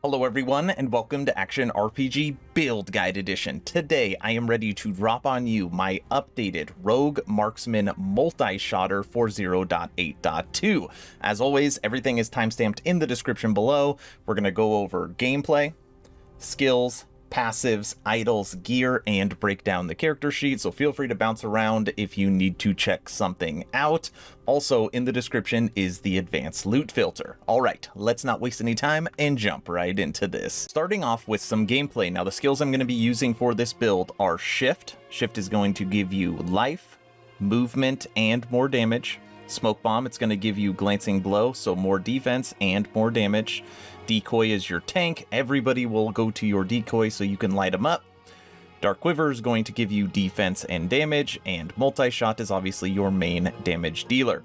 Hello everyone, and welcome to Action RPG Build Guide Edition. Today, I am ready to drop on you my updated Rogue Marksman Multishotter for 0.8.2. As always, everything is timestamped in the description below. We're going to go over gameplay, skills, passives, idols, gear, and break down the character sheet, so feel free to bounce around if you need to check something out. Also, in the description is the advanced loot filter. Alright, let's not waste any time and jump right into this. Starting off with some gameplay. Now, the skills I'm going to be using for this build are Shift. Shift is going to give you life, movement, and more damage. Smoke Bomb, it's going to give you Glancing Blow, so more defense and more damage. Decoy is your tank. Everybody will go to your Decoy so you can light them up. Dark Quiver is going to give you defense and damage, and Multishot is obviously your main damage dealer.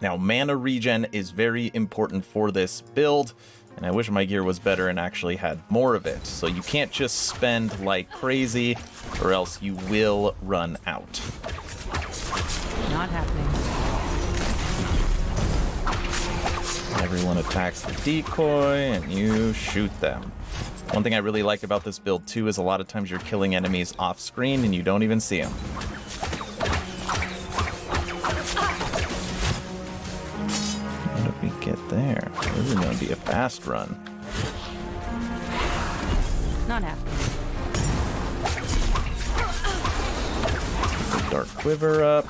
Now, mana regen is very important for this build, and I wish my gear was better and actually had more of it. So you can't just spend like crazy, or else you will run out. Not happening. Everyone attacks the decoy, and you shoot them. One thing I really like about this build, too, is a lot of times you're killing enemies off-screen, and you don't even see them. How did we get there? This is going to be a fast run. Not happening. Get the Dark Quiver up.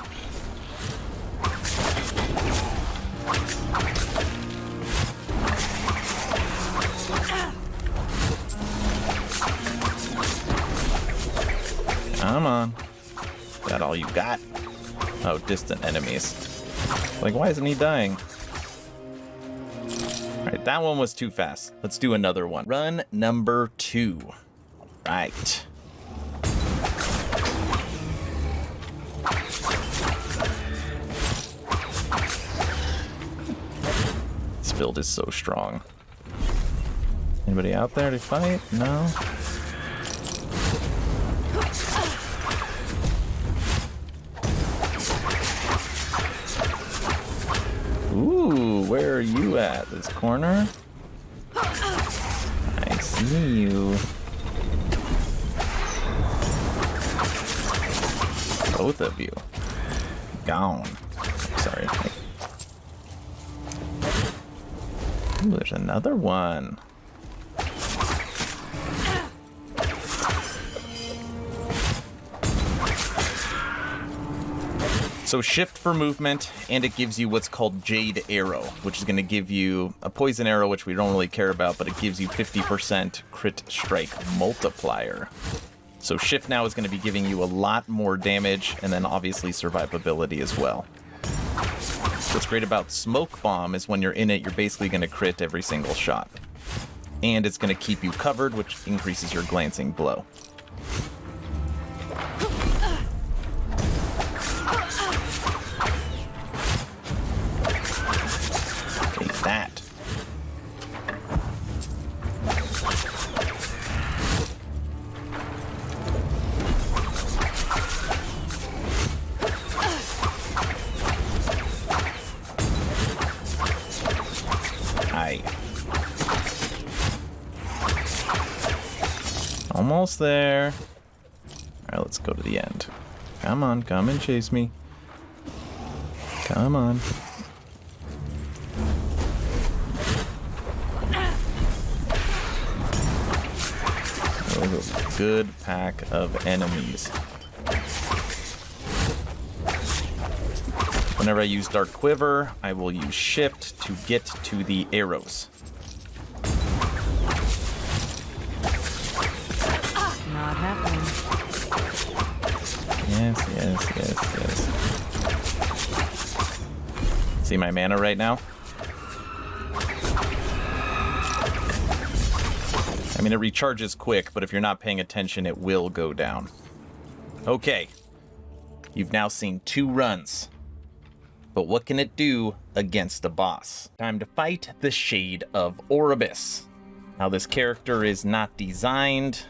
Come on. Is that all you got? Oh, distant enemies. Like, why isn't he dying? Alright, that one was too fast. Let's do another one. Run number 2. Right. This build is so strong. Anybody out there to fight? No? Ooh, where are you at? This corner? I see you. Both of you. Gone. Sorry. Ooh, there's another one. So shift for movement, and it gives you what's called Jade Arrow, which is going to give you a poison arrow, which we don't really care about, but it gives you 50% crit strike multiplier. So shift now is going to be giving you a lot more damage, and then obviously survivability as well. What's great about Smoke Bomb is when you're in it, you're basically going to crit every single shot. And it's going to keep you covered, which increases your Glancing Blow. That. Aye. Almost there. Alright, let's go to the end. Come on, come and chase me. Come on. Good pack of enemies. Whenever I use Dark Quiver, I will use Shift to get to the arrows. Not happening. Yes, yes, yes, yes. See my mana right now? I mean, it recharges quick, but if you're not paying attention, it will go down. Okay. You've now seen 2 runs. But what can it do against a boss? Time to fight the Shade of Oribus. Now, this character is not designed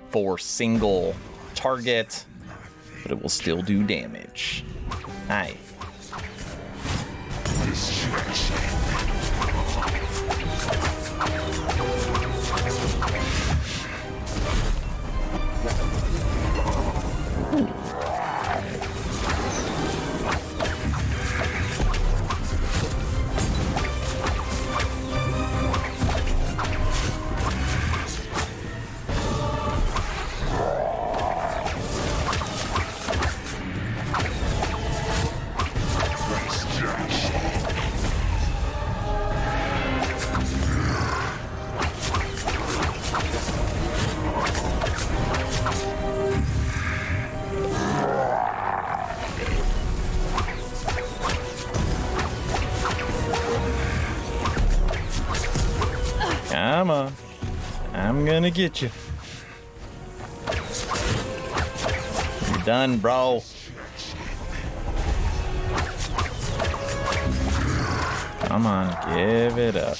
for single target, but it will still do damage. Aye. Come on. I'm gonna get you. You're done, bro. Come on, give it up.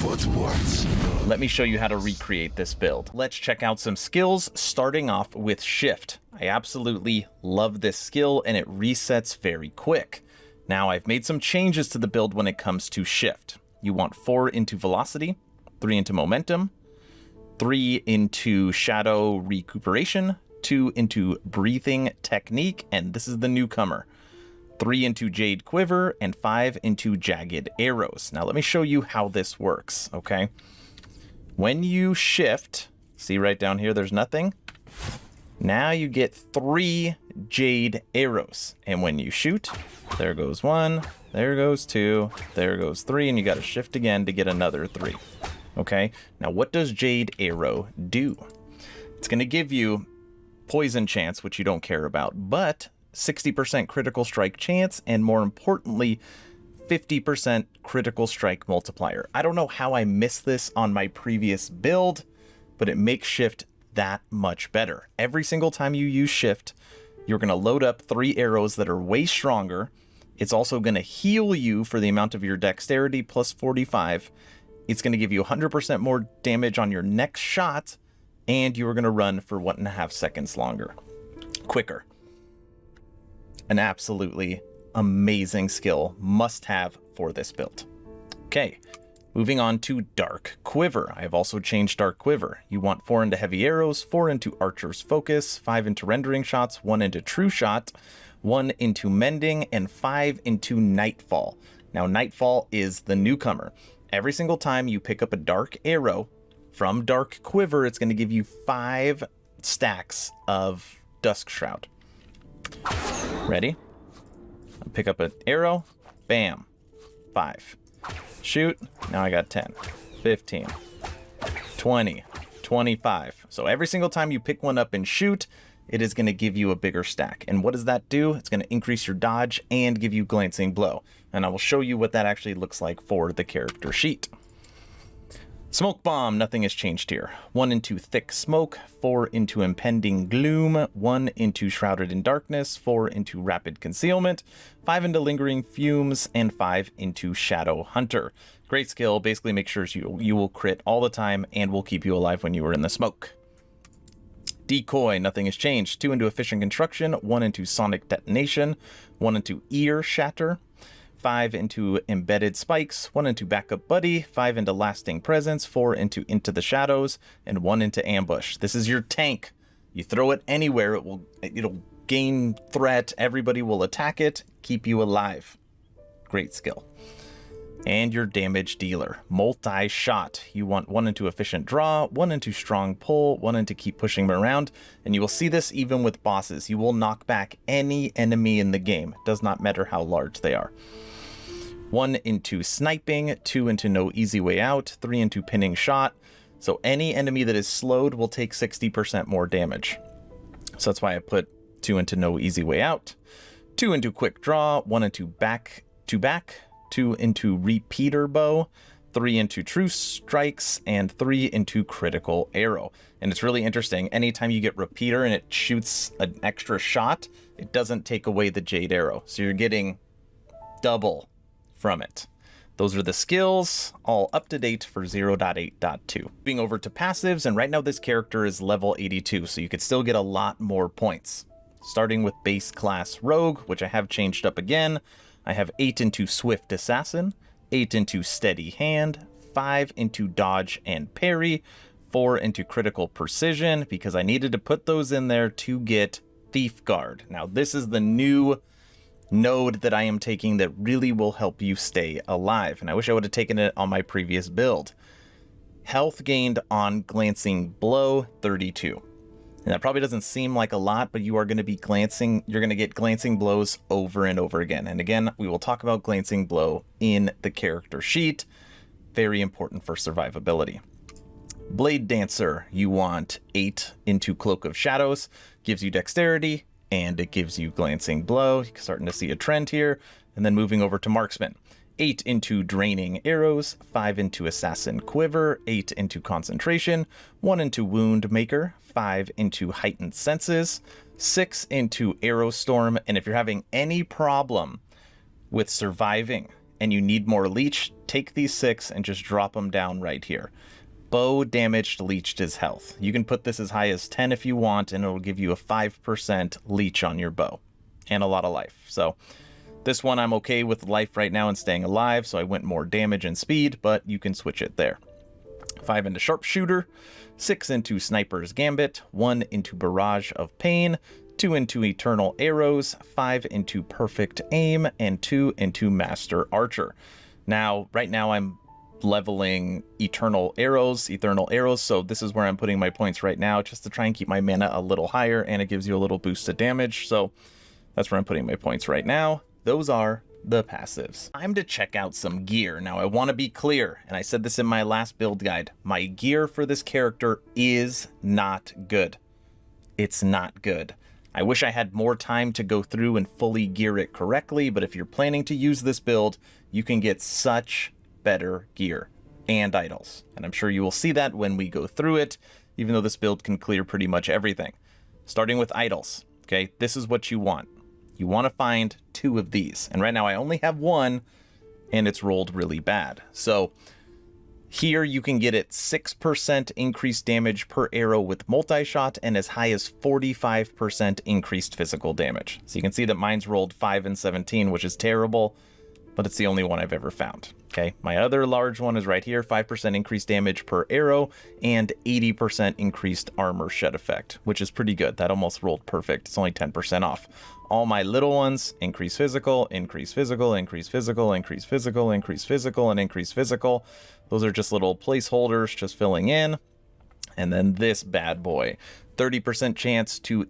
But what? Let me show you how to recreate this build. Let's check out some skills, starting off with Shift. I absolutely love this skill, and it resets very quick. Now, I've made some changes to the build when it comes to Shift. You want 4 into Velocity, 3 into Momentum, 3 into Shadow Recuperation, 2 into Breathing Technique, and this is the newcomer, 3 into Jade Quiver, and 5 into Jagged Arrows. Now let me show you how this works, okay? When you shift, see right down here, there's nothing. Now you get 3 Jade Arrows, and when you shoot, there goes 1, there goes 2, there goes 3, and you got to shift again to get another 3. Okay, now what does Jade Arrow do? It's going to give you poison chance, which you don't care about, but 60% critical strike chance, and more importantly, 50% critical strike multiplier. I don't know how I missed this on my previous build, but it makes Shift that much better. Every single time you use Shift, you're going to load up 3 arrows that are way stronger. It's also going to heal you for the amount of your dexterity plus 45. It's going to give you 100% more damage on your next shot, and you're going to run for 1.5 seconds longer. Quicker. An absolutely amazing skill, must have for this build. Okay, moving on to Dark Quiver. I have also changed Dark Quiver. You want 4 into Heavy Arrows, 4 into Archer's Focus, 5 into Rendering Shots, 1 into True Shot, 1 into Mending, and 5 into Nightfall. Now, Nightfall is the newcomer. Every single time you pick up a Dark Arrow from Dark Quiver, it's going to give you 5 stacks of Dusk Shroud. Ready? Pick up an arrow, bam, 5. Shoot, now I got 10, 15, 20, 25. So every single time you pick one up and shoot, it is going to give you a bigger stack. And what does that do? It's going to increase your dodge and give you Glancing Blow. And I will show you what that actually looks like for the character sheet. Smoke Bomb, nothing has changed here. 1 into Thick Smoke, 4 into Impending Gloom, 1 into Shrouded in Darkness, 4 into Rapid Concealment, 5 into Lingering Fumes, and 5 into Shadow Hunter. Great skill, basically makes sure you will crit all the time and will keep you alive when you are in the smoke. Decoy, nothing has changed. 2 into Efficient Construction, 1 into Sonic Detonation, 1 into Ear Shatter, 5 into Embedded Spikes, 1 into Backup Buddy, 5 into Lasting Presence, 4 into the Shadows, and 1 into Ambush. This is your tank. You throw it anywhere, it'll gain threat, everybody will attack it, keep you alive. Great skill. And your damage dealer, Multishot. You want 1 into Efficient Draw, 1 into Strong Pull, 1 into Keep Pushing them around, and you will see this even with bosses. You will knock back any enemy in the game. It does not matter how large they are. 1 into Sniping, 2 into No Easy Way Out, 3 into Pinning Shot. So any enemy that is slowed will take 60% more damage. So that's why I put 2 into No Easy Way Out, 2 into Quick Draw, 1 into Back to Back, 2 into Repeater Bow, 3 into True Strikes, and 3 into Critical Arrow. And it's really interesting, anytime you get Repeater and it shoots an extra shot, it doesn't take away the Jade Arrow. So you're getting double from it. Those are the skills, all up to date for 0.8.2. Moving over to passives, and right now this character is level 82, so you could still get a lot more points. Starting with base class Rogue, which I have changed up again. I have 8 into Swift Assassin, 8 into Steady Hand, 5 into Dodge and Parry, 4 into Critical Precision, because I needed to put those in there to get Thief Guard. Now this is the new node that I am taking that really will help you stay alive, and I wish I would have taken it on my previous build. Health gained on Glancing Blow, 32. And that probably doesn't seem like a lot, but you are going to be you're going to get Glancing Blows over and over again. And again, we will talk about Glancing Blow in the character sheet. Very important for survivability. Blade Dancer, you want 8 into Cloak of Shadows, gives you dexterity, and it gives you Glancing Blow. You're starting to see a trend here. And then moving over to Marksman. 8 into Draining Arrows, 5 into Assassin Quiver, 8 into Concentration, 1 into Wound Maker, 5 into Heightened Senses, 6 into Arrow Storm, and if you're having any problem with surviving and you need more leech, take these 6 and just drop them down right here. Bow damaged leeched is health. You can put this as high as 10 if you want, and it'll give you a 5% leech on your bow and a lot of life. So this one I'm okay with life right now and staying alive, so I went more damage and speed, but you can switch it there. 5 into Sharpshooter, 6 into Sniper's Gambit, 1 into Barrage of Pain, 2 into Eternal Arrows, 5 into Perfect Aim, and 2 into Master Archer. Now, right now I'm leveling Eternal Arrows, so this is where I'm putting my points right now, just to try and keep my mana a little higher, and it gives you a little boost of damage, so that's where I'm putting my points right now. Those are the passives. Time to check out some gear. Now, I want to be clear, and I said this in my last build guide, my gear for this character is not good. It's not good. I wish I had more time to go through and fully gear it correctly, but if you're planning to use this build, you can get such better gear and idols. And I'm sure you will see that when we go through it, even though this build can clear pretty much everything. Starting with idols, okay? This is what you want. You want to find 2 of these. And right now I only have 1, and it's rolled really bad. So here you can get it 6% increased damage per arrow with Multishot and as high as 45% increased physical damage. So you can see that mine's rolled 5 and 17, which is terrible, but it's the only one I've ever found. Okay, my other large one is right here, 5% increased damage per arrow and 80% increased armor shed effect, which is pretty good. That almost rolled perfect. It's only 10% off. All my little ones, increase physical, increase physical, increase physical, increase physical, increase physical, and increase physical. Those are just little placeholders just filling in. And then this bad boy, 30% chance to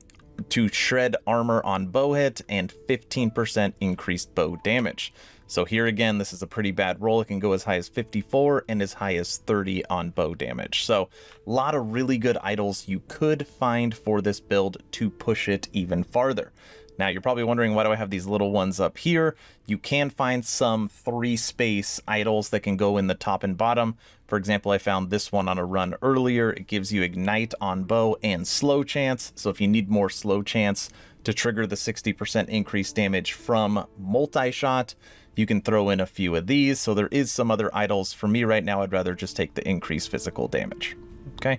shred armor on bow hit and 15% increased bow damage. So here again, this is a pretty bad roll. It can go as high as 54 and as high as 30 on bow damage. So a lot of really good idols you could find for this build to push it even farther. Now you're probably wondering, why do I have these little ones up here? You can find some 3-space idols that can go in the top and bottom. For example, I found this one on a run earlier. It gives you ignite on bow and slow chance. So if you need more slow chance to trigger the 60% increased damage from Multishot, you can throw in a few of these. So there is some other idols. For me right now, I'd rather just take the increased physical damage. Okay,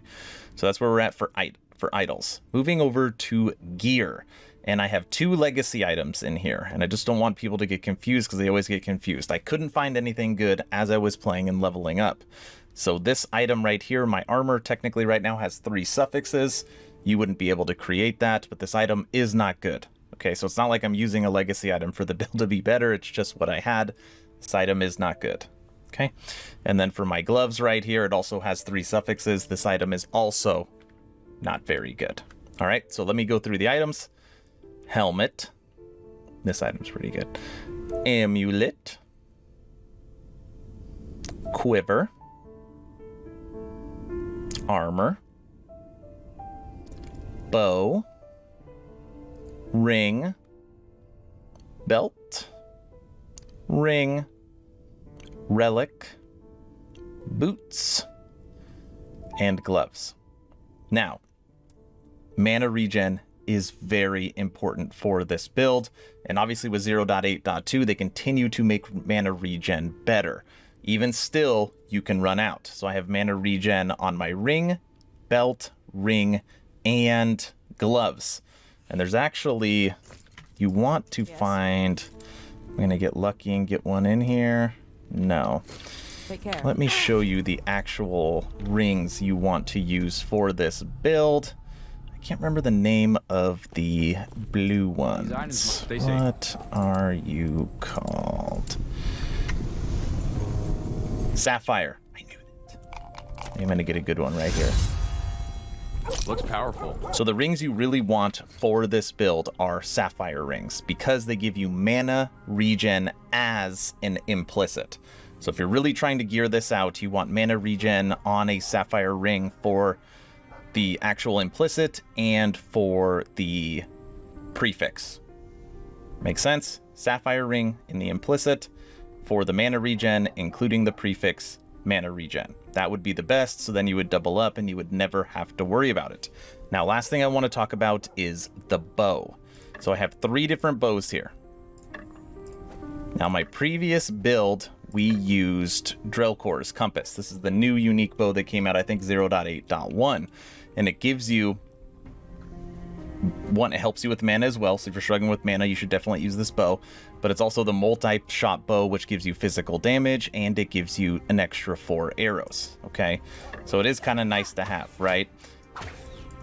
so that's where we're at for idols. Moving over to gear. And I have 2 legacy items in here, and I just don't want people to get confused because they always get confused. I couldn't find anything good as I was playing and leveling up. So this item right here, my armor technically right now has 3 suffixes. You wouldn't be able to create that, but this item is not good. Okay, so it's not like I'm using a legacy item for the build to be better. It's just what I had. This item is not good. Okay, and then for my gloves right here, it also has 3 suffixes. This item is also not very good. All right, so let me go through the items. Helmet. This item's pretty good. Amulet. Quiver. Armor. Bow. Ring. Belt. Ring. Relic. Boots. And gloves. Now, mana regen is very important for this build, and obviously with 0.8.2 they continue to make mana regen better. Even still, you can run out. So I have mana regen on my ring, belt, ring, and gloves. And there's actually, you want to find, I'm gonna get lucky and get one in here. No. Take care. Let me show you the actual rings you want to use for this build. Can't remember the name of the blue ones. What are you called? Sapphire. I knew it. I'm gonna get a good one right here. Looks powerful. So the rings you really want for this build are sapphire rings because they give you mana regen as an implicit. So if you're really trying to gear this out, you want mana regen on a Sapphire Ring for the actual implicit and for the prefix. Make sense? Sapphire Ring in the implicit for the mana regen, including the prefix mana regen. That would be the best, so then you would double up and you would never have to worry about it. Now, last thing I want to talk about is the bow. So I have 3 different bows here. Now, my previous build, we used Drellcore's Compass. This is the new unique bow that came out, I think, 0.8.1. And it gives you... One, it helps you with mana as well. So if you're struggling with mana, you should definitely use this bow. But it's also the multi-shot bow, which gives you physical damage, and it gives you an extra 4 arrows. Okay? So it is kind of nice to have, right?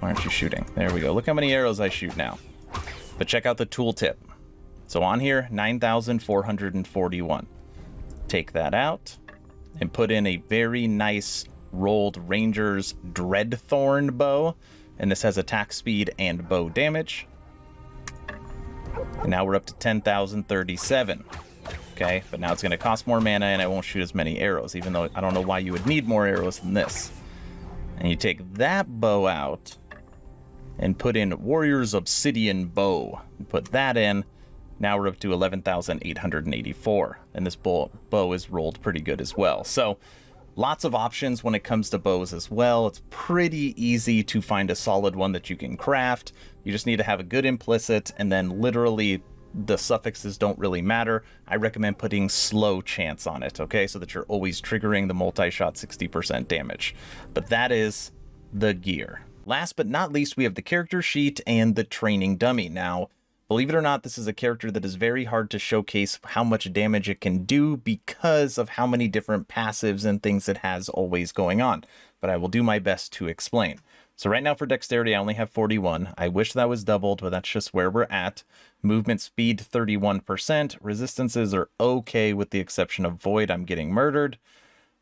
Why aren't you shooting? There we go. Look how many arrows I shoot now. But check out the tooltip. So on here, 9,441. Take that out and put in a very nice rolled Ranger's Dreadthorn bow. And this has attack speed and bow damage. And now we're up to 10,037. Okay, but now it's going to cost more mana and I won't shoot as many arrows, even though I don't know why you would need more arrows than this. And you take that bow out and put in Warrior's Obsidian Bow. And put that in. Now we're up to 11,884. And this bow is rolled pretty good as well. So lots of options when it comes to bows as well. It's pretty easy to find a solid one that you can craft. You just need to have a good implicit, and then literally the suffixes don't really matter. I recommend putting slow chance on it, okay? So that you're always triggering the multi-shot 60% damage. But that is the gear. Last but not least, we have the character sheet and the training dummy. Now, believe it or not, this is a character that is very hard to showcase how much damage it can do because of how many different passives and things it has always going on. But I will do my best to explain. So right now for dexterity, I only have 41. I wish that was doubled, but that's just where we're at. Movement speed, 31%. Resistances are okay with the exception of Void. I'm getting murdered.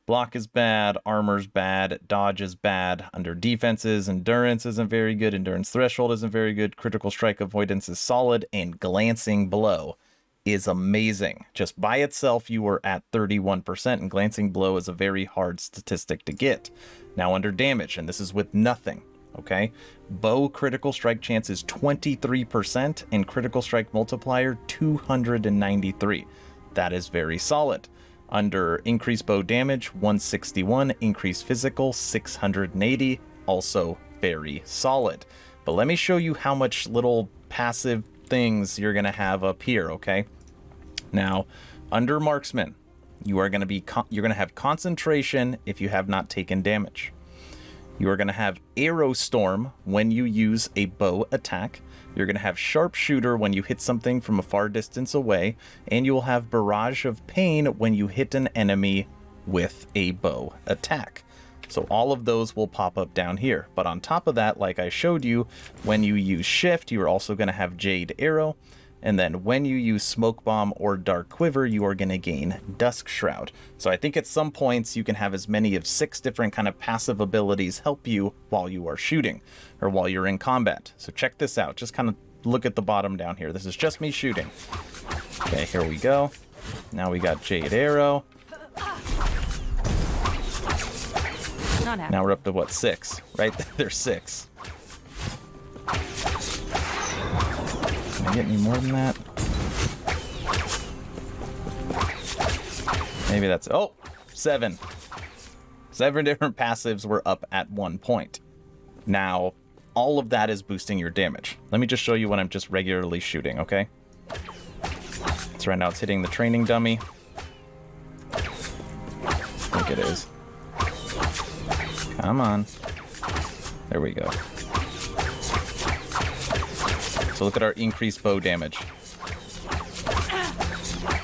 Block is bad, armor's bad, dodge is bad. Under defenses, endurance isn't very good, endurance threshold isn't very good, critical strike avoidance is solid, and glancing blow is amazing. Just by itself, you are at 31%, and glancing blow is a very hard statistic to get. Now under damage, and this is with nothing, okay? Bow critical strike chance is 23%, and critical strike multiplier 293. That is very solid. Under increased bow damage, 161, increased physical, 680, also very solid. But let me show you how much little passive things you're going to have up here, okay? Now, under Marksman, you're going to have concentration if you have not taken damage. You are going to have Arrow Storm when you use a bow attack. You're going to have Sharpshooter when you hit something from a far distance away, and you will have Barrage of Pain when you hit an enemy with a bow attack. So all of those will pop up down here. But on top of that, like I showed you, when you use Shift, you're also going to have Jade Arrow. And then when you use Smoke Bomb or Dark Quiver, you are going to gain Dusk Shroud. So I think at some points you can have as many of 6 different kind of passive abilities help you while you are shooting or while you're in combat. So check this out. Just kind of look at the bottom down here. This is just me shooting. Okay, here we go. Now we got Jade Arrow. Now we're up to what, 6, right? There's 6. Can I get any more than that? Maybe that's... Oh! 7. 7 different passives were up at one point. Now, all of that is boosting your damage. Let me just show you when I'm just regularly shooting, okay? So right now it's hitting the training dummy. I think it is. Come on. There we go. So look at our increased bow damage.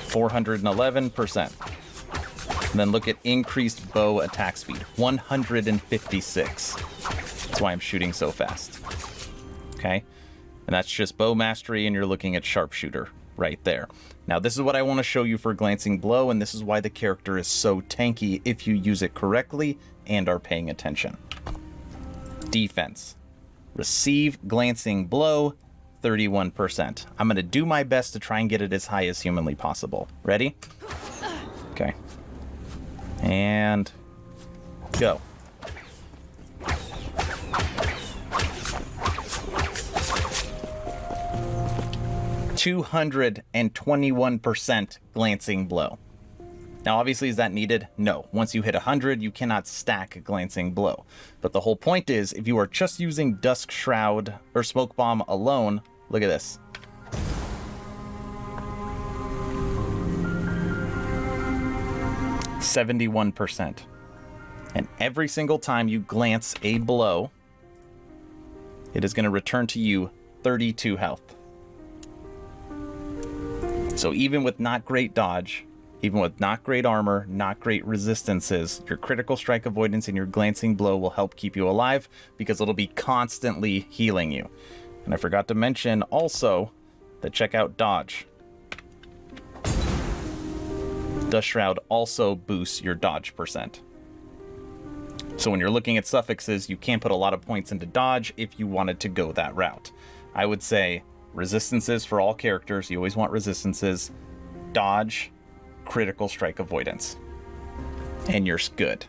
411%. And then look at increased bow attack speed. 156. That's why I'm shooting so fast. Okay? And that's just bow mastery, and you're looking at sharpshooter right there. Now this is what I want to show you for glancing blow, and this is why the character is so tanky if you use it correctly and are paying attention. Defense. Receive glancing blow, 31%. I'm going to do my best to try and get it as high as humanly possible. Ready? Okay. And go. %221% glancing blow. Now, obviously, is that needed? No. Once you hit 100, you cannot stack glancing blow. But the whole point is, if you are just using Dusk Shroud or Smoke Bomb alone, look at this. %71%. And every single time you glance a blow, it is going to return to you 32 health. So even with not great dodge, even with not great armor, not great resistances, your critical strike avoidance and your glancing blow will help keep you alive because it'll be constantly healing you. And I forgot to mention also that check out dodge. Dust Shroud also boosts your dodge %. So when you're looking at suffixes, you can't put a lot of points into dodge if you wanted to go that route. I would say resistances for all characters. You always want resistances. Dodge, critical strike avoidance. And you're good.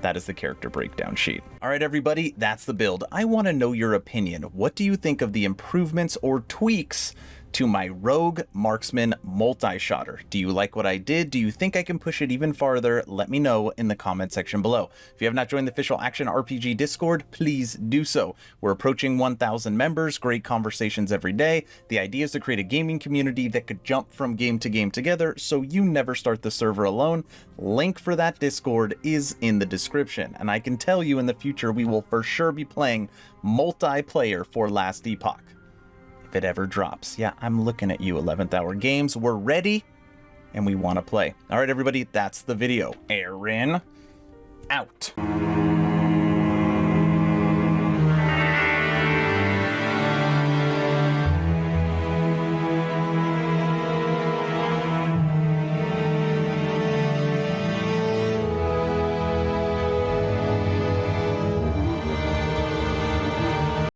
That is the character breakdown sheet. All right, everybody, that's the build. I want to know your opinion. What do you think of the improvements or tweaks to my Rogue Marksman Multishotter? Do you like what I did? Do you think I can push it even farther? Let me know in the comment section below. If you have not joined the official Action RPG Discord, please do so. We're approaching 1,000 members, great conversations every day. The idea is to create a gaming community that could jump from game to game together so you never start the server alone. Link for that Discord is in the description. And I can tell you in the future we will for sure be playing multiplayer for Last Epoch. If it ever drops. Yeah, I'm looking at you, 11th Hour Games. We're ready, and we want to play. All right, everybody, that's the video. Aaron, out.